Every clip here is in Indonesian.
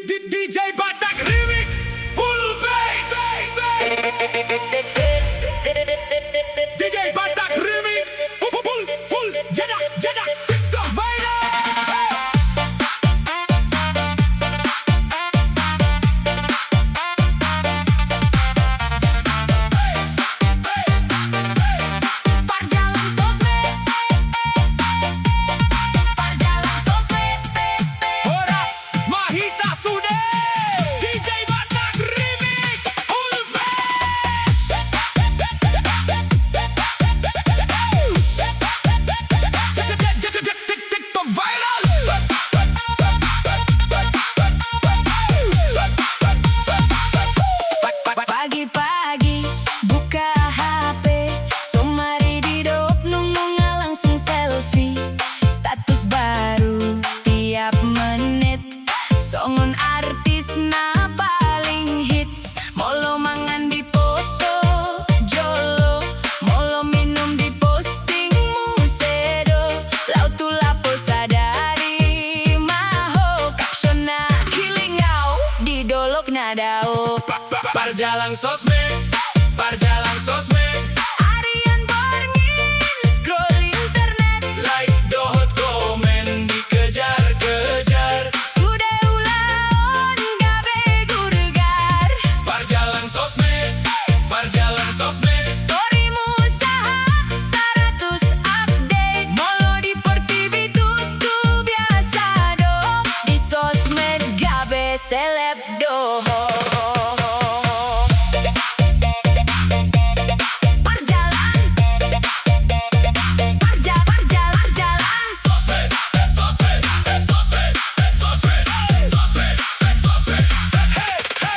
DJ Batak Remix Full Bass. DJ Batak Remix Full Jedak TikTok viral. Parjalan sosmed, parjalan sosmed. Horas Mahita Sude DJ Batak Remix Full Bass. TikTok viral. Pagi-pagi buka HP, somari didop nunggu langsung selfie. Status baru tiap menit, songon artis na paling hits. Molo mangan di foto jolo, molo minum di posting musedo. Lautu lapo sadari maho, caption na kilingau di dolok nadao. Parjalan sosmed, parjalan sosmed. Harian borngin, scroll internet. Like dohot komen dikejar-kejar. Sudah ulaon gabe guregar. Parjalan sosmed, parjalan sosmed. Storymu saha 100 update. Molo di pertibi tutu biasa do. Di sosmed gabe seleb doho.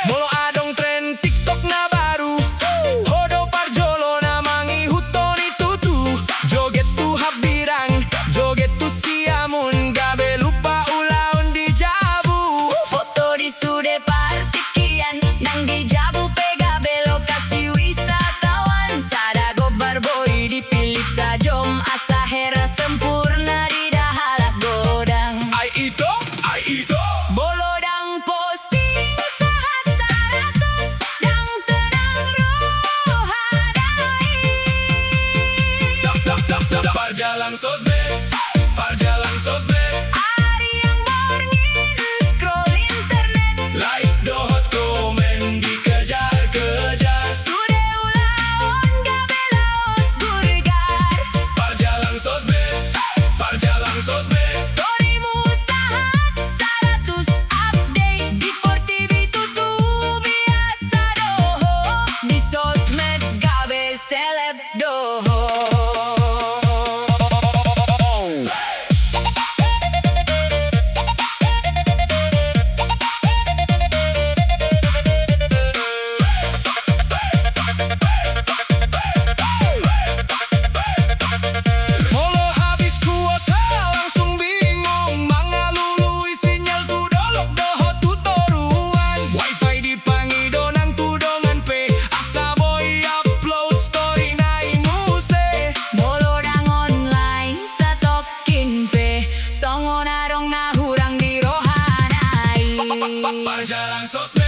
Molo adong tren TikTok na baru. Hodo parjolo na mangi hutoni tutu. Joget tu habirang, joget tu siamun. Gabe lupa ulaun di jabu. Foto di sude partikian, nang di jabu gabe lokasi wisatawan. Sada gobar boy dipilih sajom, asa hera sempurna di dahalak godang. Ai ito, ai ito. Bolodang posting sahat 100, dang tenang rohadai. Parjalan sosmed, parjalan sosmed. Ari yang borngin, scroll internet. Like dohot komen dikejar-kejar. Sude ulaon gabe laos guregar. Parjalan sosmed, parjalan sosmed. Storymu sahat 100 update. Di portibi tutu biasa doho. Di sosmed gabe seleb doho. Molo habis kuota langsung bingung. Mangalului sinyal tu dolok dohot tutoruan. Wifi dipangi donang tu dongan pe. Asa boy upload story nai muse. Molodang online sa tokin pe. Songon arong na hurang di rohanai. Parjalan sosmed.